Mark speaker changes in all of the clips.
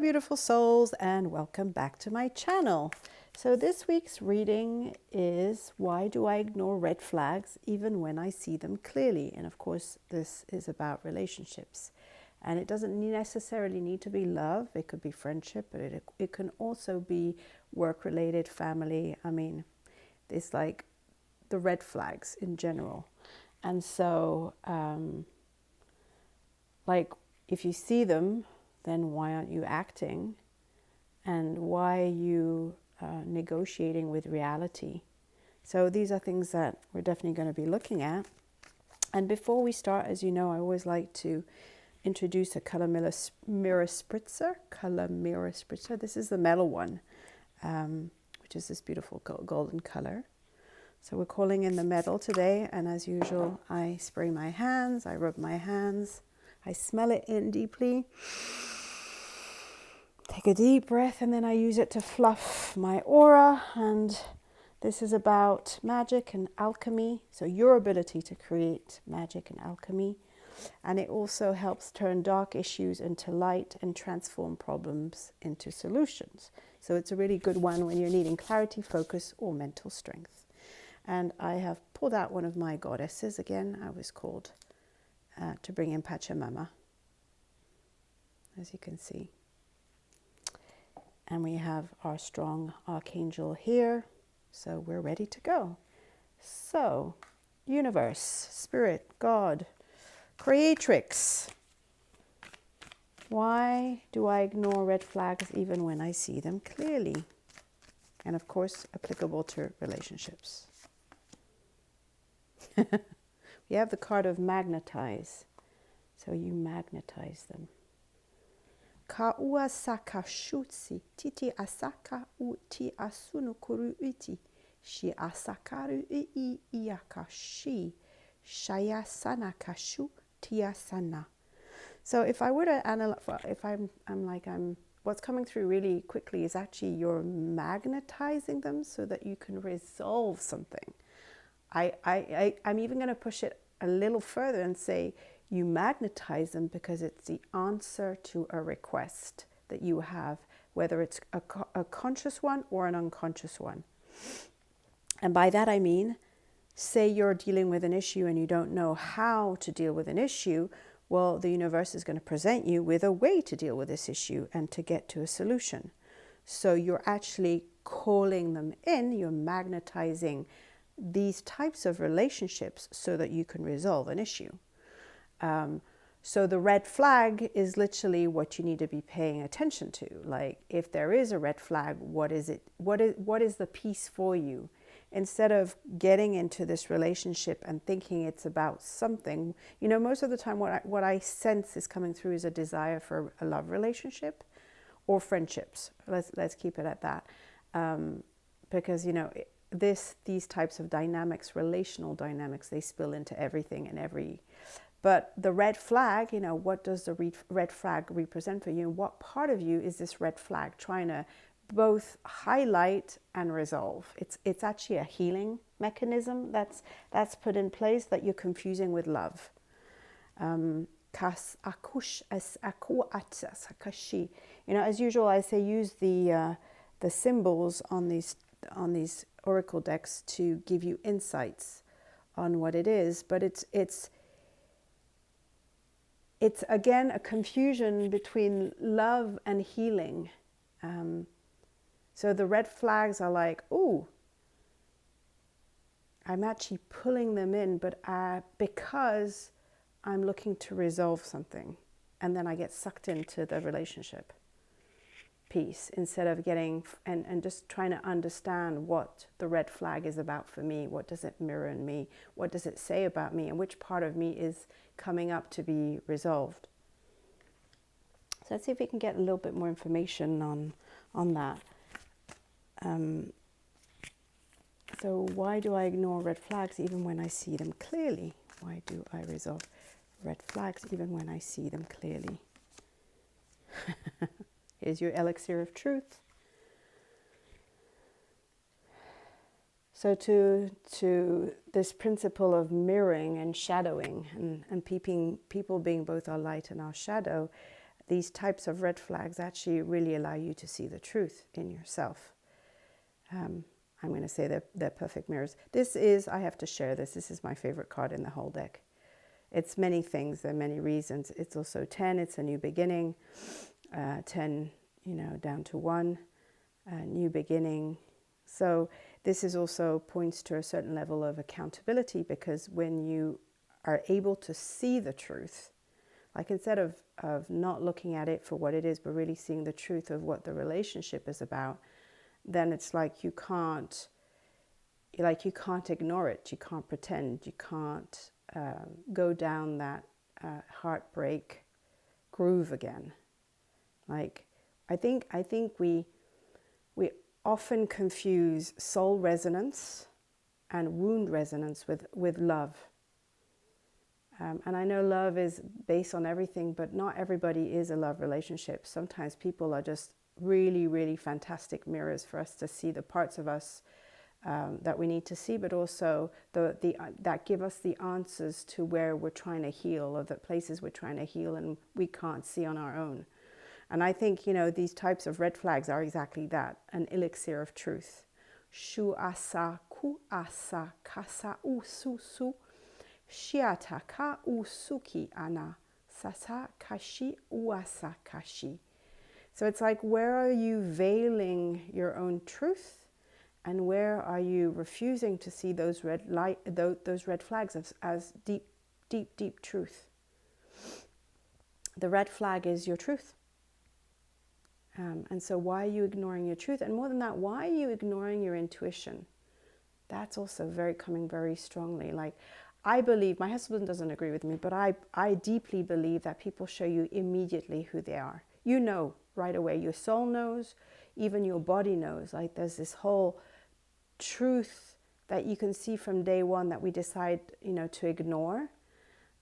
Speaker 1: Beautiful souls, and welcome back to my channel. So this week's reading is why do I ignore red flags even when I see them clearly? And of course this is about relationships, and it doesn't necessarily need to be love. It could be friendship, but it can also be work related, family. I mean, it's like the red flags in general. And so like if you see them, then why aren't you acting? And why are you negotiating with reality? So these are things that we're definitely going to be looking at. And before we start, as you know, I always like to introduce a color mirror spritzer. Color mirror spritzer. This is the metal one, which is this beautiful golden color. So we're calling in the metal today. And as usual, I spray my hands. I rub my hands. I smell it in deeply. Take a deep breath, and then I use it to fluff my aura. And this is about magic and alchemy. So your ability to create magic and alchemy. And it also helps turn dark issues into light and transform problems into solutions. So it's a really good one when you're needing clarity, focus, or mental strength. And I have pulled out one of my goddesses again. I was called to bring in Pachamama, as you can see. And we have our strong archangel here. So we're ready to go. So, universe, spirit, God, creatrix. Why do I ignore red flags even when I see them clearly? And of course, applicable to relationships. We have the card of magnetize. So you magnetize them. Ka'ua saka shutsi titi asaka uti asunu kuru uti shi asakaru I iakashi shaya sana kashu tiasana. So if I were to analyze, if I'm what's coming through really quickly is actually you're magnetizing them so that you can resolve something. I'm even going to push it a little further and say you magnetize them because it's the answer to a request that you have, whether it's a conscious one or an unconscious one. And by that I mean, say you're dealing with an issue and you don't know how to deal with an issue. Well, the universe is going to present you with a way to deal with this issue and to get to a solution. So you're actually calling them in, you're magnetizing these types of relationships so that you can resolve an issue. So the red flag is literally what you need to be paying attention to. Like if there is a red flag, what is it? What is the piece for you? Instead of getting into this relationship and thinking it's about something, you know, most of the time what I sense is coming through is a desire for a love relationship or friendships. Let's keep it at that, because you know these types of dynamics, relational dynamics, they spill into everything and every. But the red flag, you know, what does the red flag represent for you? And what part of you is this red flag trying to both highlight and resolve? It's actually a healing mechanism that's put in place that you're confusing with love. You know, as usual, I say use the symbols on these oracle decks to give you insights on what it is. But it's again a confusion between love and healing. So the red flags are like, ooh, I'm actually pulling them in, but because I'm looking to resolve something, and then I get sucked into the relationship piece instead of getting and just trying to understand what the red flag is about for me. What does it mirror in me? What does it say about me? And which part of me is coming up to be resolved? So let's see if we can get a little bit more information on that. So why do I ignore red flags even when I see them clearly? Why do I resolve red flags even when I see them clearly? Here's your elixir of truth. So to this principle of mirroring and shadowing and people being both our light and our shadow, these types of red flags actually really allow you to see the truth in yourself. I'm going to say they're perfect mirrors. This is, I have to share this, this is my favorite card in the whole deck. It's many things, there are many reasons. It's also 10, it's a new beginning. 10, down to 1, new beginning. So this is also points to a certain level of accountability, because when you are able to see the truth, like instead of not looking at it for what it is, but really seeing the truth of what the relationship is about, then it's like you can't ignore it. You can't pretend. You can't go down that heartbreak groove again. Like I think we often confuse soul resonance and wound resonance with love. And I know love is based on everything, but not everybody is a love relationship. Sometimes people are just really, really fantastic mirrors for us to see the parts of us that we need to see, but also that give us the answers to where we're trying to heal, or the places we're trying to heal and we can't see on our own. And I think, these types of red flags are exactly that, an elixir of truth. Shu asa ku asa kasa ususu shiata ka usuki ana sasa kashi uasa kashi. So it's like, where are you veiling your own truth, and where are you refusing to see those red flags as deep, deep, deep truth? The red flag is your truth. And so why are you ignoring your truth? And more than that, why are you ignoring your intuition? That's also coming very strongly. Like, I believe, my husband doesn't agree with me, but I deeply believe that people show you immediately who they are. You know right away. Your soul knows, even your body knows. Like, there's this whole truth that you can see from day one that we decide, to ignore.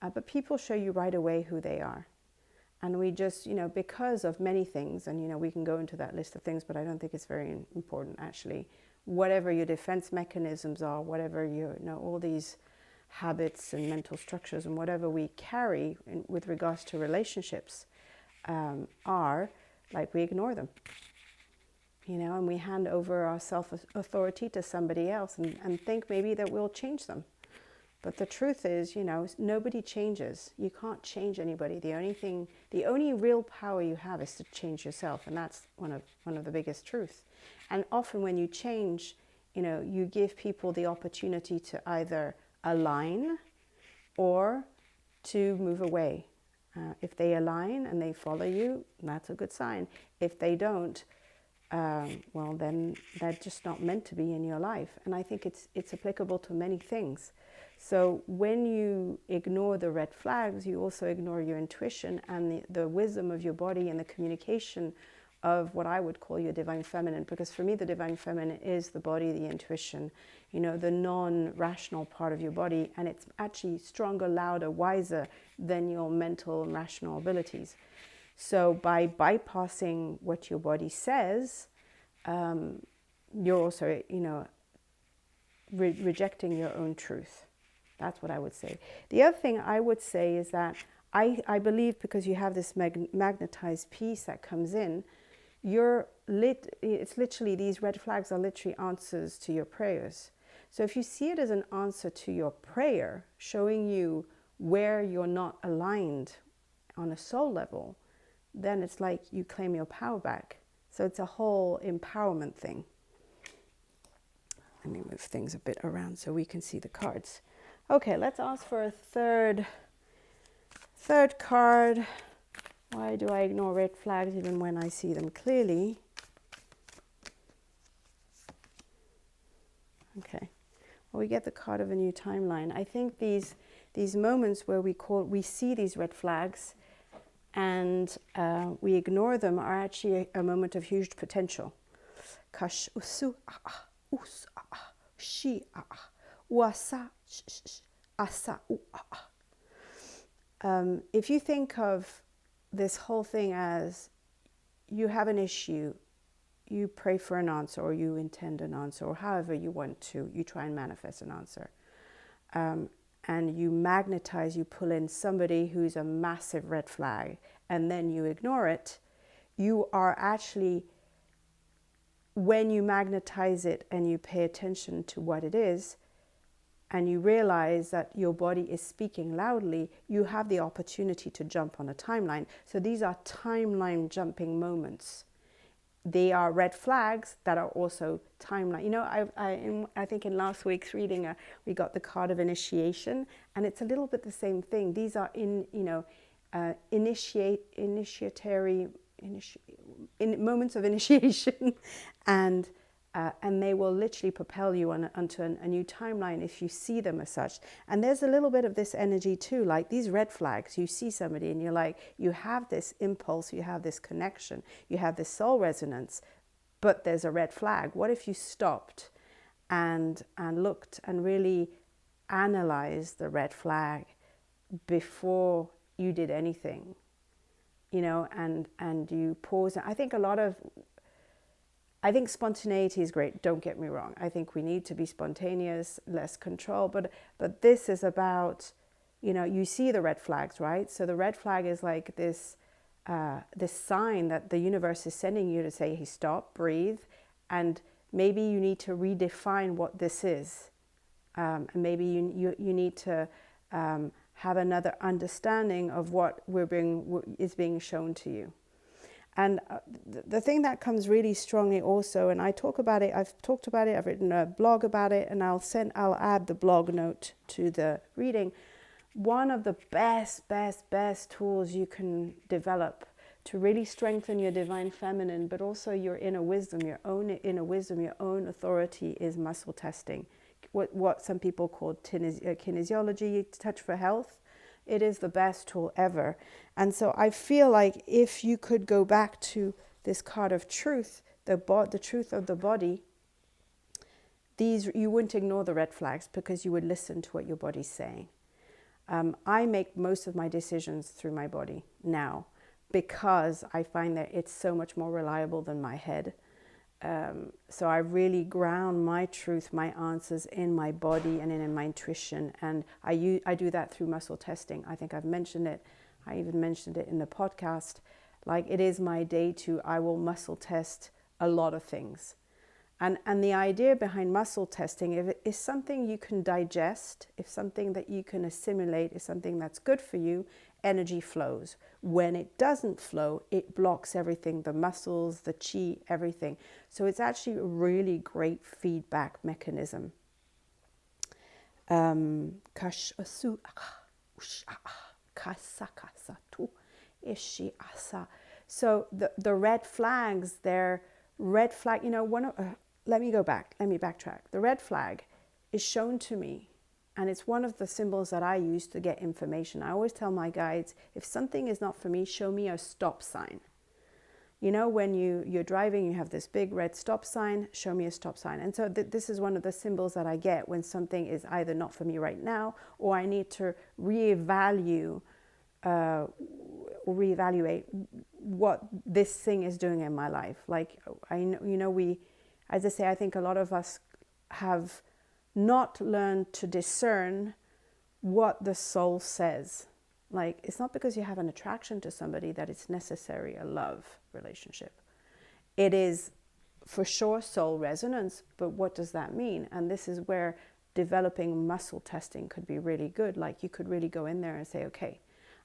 Speaker 1: But people show you right away who they are. And we just, because of many things, and, we can go into that list of things, but I don't think it's very important, actually. Whatever your defense mechanisms are, whatever all these habits and mental structures and whatever we carry with regards to relationships are, like, we ignore them. And we hand over our self-authority to somebody else and think maybe that we'll change them. But the truth is, nobody changes. You can't change anybody. The only real power you have is to change yourself, and that's one of the biggest truths. And often when you change, you give people the opportunity to either align or to move away. If they align and they follow you, that's a good sign. If they don't, well, then they're just not meant to be in your life. And I think it's applicable to many things. So when you ignore the red flags, you also ignore your intuition and the wisdom of your body and the communication of what I would call your divine feminine. Because for me, the divine feminine is the body, the intuition, the non-rational part of your body. And it's actually stronger, louder, wiser than your mental and rational abilities. So by bypassing what your body says, you're also, rejecting your own truth. That's what I would say. The other thing I would say is that I believe, because you have this magnetized piece that comes in, it's literally, these red flags are literally answers to your prayers. So if you see it as an answer to your prayer, showing you where you're not aligned on a soul level, then it's like you claim your power back. So it's a whole empowerment thing. Let me move things a bit around so we can see the cards. Okay, let's ask for a third card. Why do I ignore red flags even when I see them clearly? Okay. Well, we get the card of a new timeline. I think these moments where we see these red flags and we ignore them are actually a moment of huge potential. Kash usu us she wasa asa. If you think of this whole thing as you have an issue, you pray for an answer, or you intend an answer, or however you want to, you try and manifest an answer. And you magnetize, you pull in somebody who's a massive red flag, and then you ignore it, you are actually, when you magnetize it and you pay attention to what it is, and you realize that your body is speaking loudly, you have the opportunity to jump on a timeline. So these are timeline jumping moments. They are red flags that are also timeline. You know, I think in last week's reading, we got the card of initiation, and it's a little bit the same thing. These are moments of initiation, and they will literally propel you onto a new timeline if you see them as such. And there's a little bit of this energy too, like these red flags. You see somebody and you're like, you have this impulse, you have this connection, you have this soul resonance, but there's a red flag. What if you stopped and looked and really analyzed the red flag before you did anything? You know, and you pause. I think spontaneity is great, don't get me wrong. I think we need to be spontaneous, less control. But this is about, you know, you see the red flags, right? So the red flag is like this sign that the universe is sending you to say, hey, stop, breathe. And maybe you need to redefine what this is. And maybe you need to have another understanding of what is being shown to you. And the thing that comes really strongly also, and I've talked about it, I've written a blog about it, and I'll add the blog note to the reading. One of the best tools you can develop to really strengthen your divine feminine, but also your inner wisdom, your own inner wisdom, your own authority, is muscle testing. What some people call kinesiology, touch for health. It is the best tool ever. And so I feel like if you could go back to this card of truth, the truth of the body, you wouldn't ignore the red flags because you would listen to what your body's saying. I make most of my decisions through my body now because I find that it's so much more reliable than my head. So I really ground my truth, my answers in my body and in my intuition. And I do that through muscle testing. I think I've mentioned it. I even mentioned it in the podcast. Like, it is my day I will muscle test a lot of things. And the idea behind muscle testing, if it is something you can digest, if something that you can assimilate is something that's good for you, energy flows. When it doesn't flow, it blocks everything, the muscles, the chi, everything. So it's actually a really great feedback mechanism. So the red flags, they're red flag, you know, let me backtrack. The red flag is shown to me, and it's one of the symbols that I use to get information. I always tell my guides, if something is not for me, show me a stop sign. You know, when you're driving, you have this big red stop sign, show me a stop sign. And so this is one of the symbols that I get when something is either not for me right now, or I need to reevaluate what this thing is doing in my life. Like, as I say, I think a lot of us have not learned to discern what the soul says. Like, it's not because you have an attraction to somebody that it's necessary a love relationship. It is for sure soul resonance, but what does that mean? And this is where developing muscle testing could be really good. Like, you could really go in there and say, okay,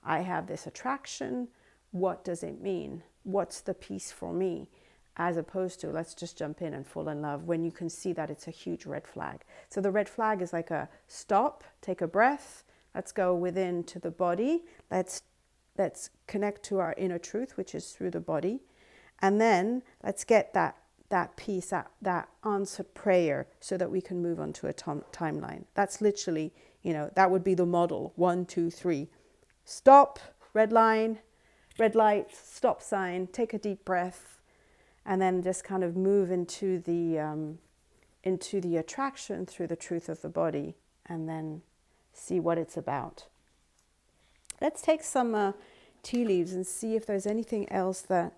Speaker 1: I have this attraction. What does it mean? What's the piece for me? As opposed to, let's just jump in and fall in love, when you can see that it's a huge red flag. So the red flag is like a stop, take a breath, let's go within to the body, let's connect to our inner truth, which is through the body, and then let's get that piece, that answered prayer, so that we can move on to a timeline. That's literally, that would be the model. 1, 2, 3. Stop, red line, red light, stop sign, take a deep breath, and then just kind of move into the attraction through the truth of the body, and then see what it's about. Let's take some tea leaves and see if there's anything else that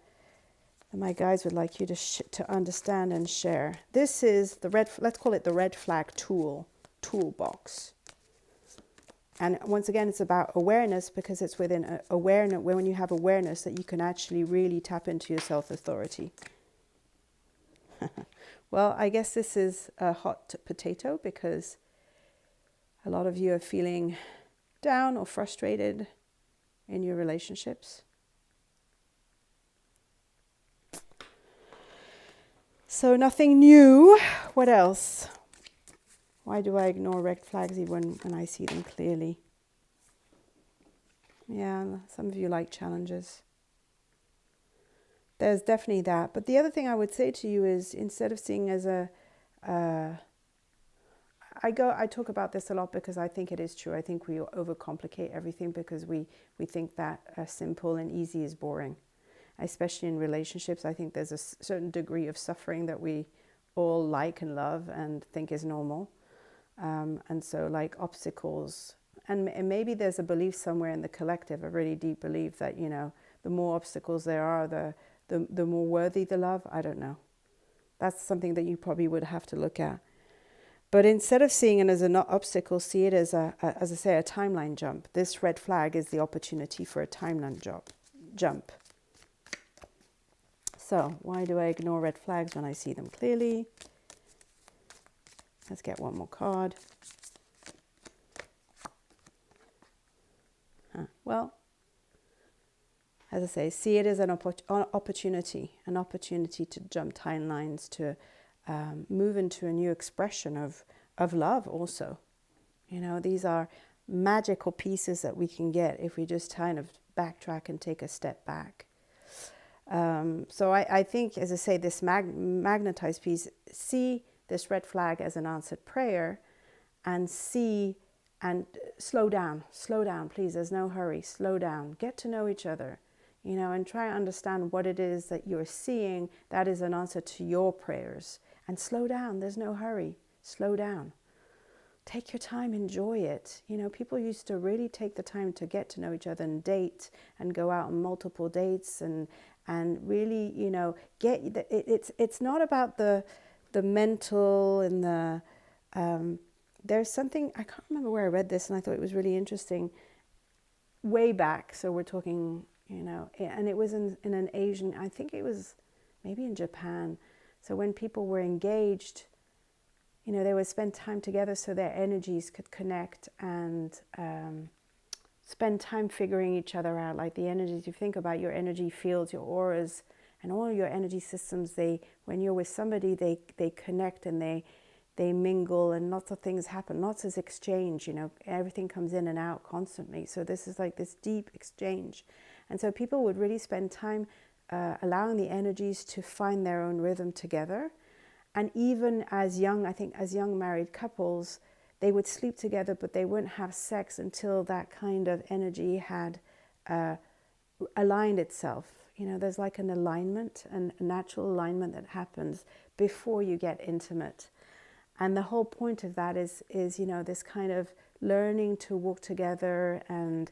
Speaker 1: my guides would like you to understand and share. This is let's call it the red flag toolbox. And once again, it's about awareness, because it's within awareness, when you have awareness, that you can actually really tap into your self-authority. Well, I guess this is a hot potato, because a lot of you are feeling down or frustrated in your relationships. So nothing new. What else? Why do I ignore red flags even when I see them clearly? Yeah, some of you like challenges. There's definitely that. But the other thing I would say to you is, instead of seeing as I talk about this a lot because I think it is true. I think we overcomplicate everything because we think that simple and easy is boring. Especially in relationships, I think there's a certain degree of suffering that we all like and love and think is normal. And so like obstacles, and maybe there's a belief somewhere in the collective, a really deep belief that, you know, the more obstacles there are, the more worthy the love. I don't know. That's something that you probably would have to look at. But instead of seeing it as an obstacle, see it as as I say, a timeline jump. This red flag is the opportunity for a timeline jump. So why do I ignore red flags when I see them clearly? Let's get one more card. Well, as I say, see it as an opportunity to jump timelines, to move into a new expression of love also. You know, these are magical pieces that we can get if we just kind of backtrack and take a step back. So I think, as I say, this magnetized piece, see this red flag as an answered prayer, and see and slow down, please. There's no hurry. Slow down. Get to know each other, you know, and try to understand what it is that you're seeing that is an answer to your prayers. And slow down. There's no hurry. Slow down. Take your time. Enjoy it. You know, people used to really take the time to get to know each other and date and go out on multiple dates and really, you know, it's not about the mental and the there's something, I can't remember where I read this and I thought it was really interesting way back. So we're talking, you know, and it was in an Asian, I think it was maybe in Japan. So when people were engaged, you know, they would spend time together so their energies could connect and spend time figuring each other out. Like the energies, you think about your energy fields, your auras, and all your energy systems, when you're with somebody, they connect and they mingle, and lots of things happen, lots of exchange, you know, everything comes in and out constantly. So this is like this deep exchange. And so people would really spend time allowing the energies to find their own rhythm together. And even as young married couples, they would sleep together, but they wouldn't have sex until that kind of energy had aligned itself. You know, there's like an alignment, a natural alignment that happens before you get intimate. And the whole point of that is you know, this kind of learning to walk together, and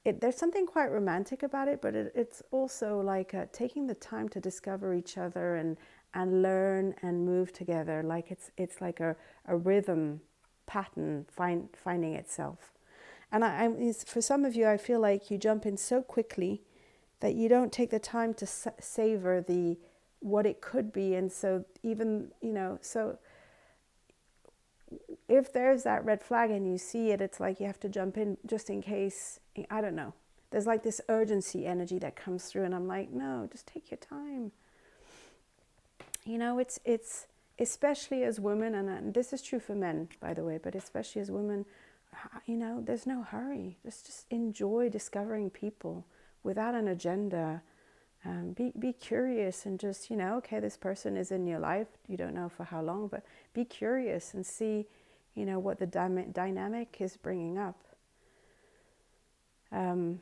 Speaker 1: there's something quite romantic about it, but it's also like taking the time to discover each other and learn and move together. Like it's like a rhythm pattern finding itself. And for some of you, I feel like you jump in so quickly that you don't take the time to savor what it could be. And so even, you know, so if there's that red flag and you see it, it's like you have to jump in just in case. I don't know. There's like this urgency energy that comes through, and I'm like, no, just take your time. You know, it's especially as women, and this is true for men, by the way, but especially as women, you know, there's no hurry. Just enjoy discovering people without an agenda. Be curious and just, you know, okay, this person is in your life. You don't know for how long, but be curious and see, you know, what the dynamic is bringing up. And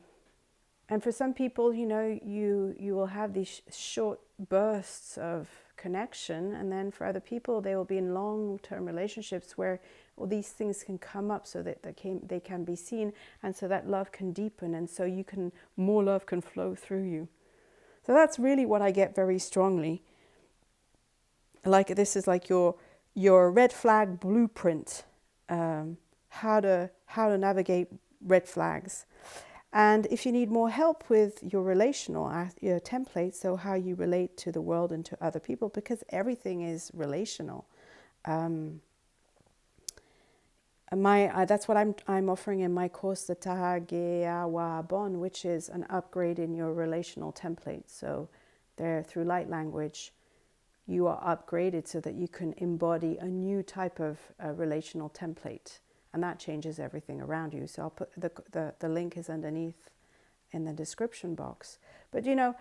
Speaker 1: for some people, you know, you will have these short bursts of connection, and then for other people, they will be in long-term relationships where all these things can come up so that they can be seen, and so that love can deepen, and so more love can flow through you. So that's really what I get very strongly. Like this is like your red flag blueprint how to navigate red flags. And if you need more help with your relational your template, so how you relate to the world and to other people, because everything is relational. That's what I'm offering in my course, the TaA GeE aAwaAh Bond, which is an upgrade in your relational template. So there, through light language, you are upgraded so that you can embody a new type of relational template, and that changes everything around you. So I'll put the link is underneath in the description box. But you know,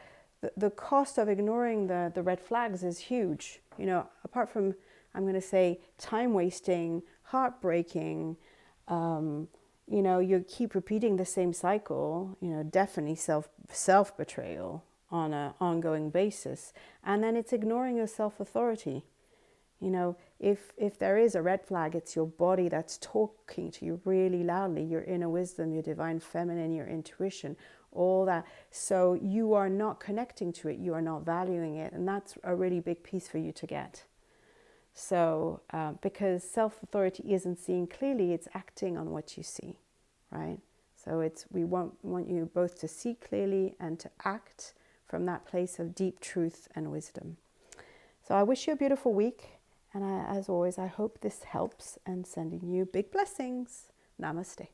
Speaker 1: the cost of ignoring the red flags is huge. You know, apart from, I'm going to say, time wasting, heartbreaking, you know, you keep repeating the same cycle, you know, definitely self betrayal on an ongoing basis. And then it's ignoring your self-authority. You know, if there is a red flag, it's your body that's talking to you really loudly, your inner wisdom, your divine feminine, your intuition, all that. So you are not connecting to it, you are not valuing it. And that's a really big piece for you to get. So because self-authority isn't seeing clearly, it's acting on what you see, right? So we want you both to see clearly and to act from that place of deep truth and wisdom. So I wish you a beautiful week. And as always, I hope this helps, and sending you big blessings. Namaste.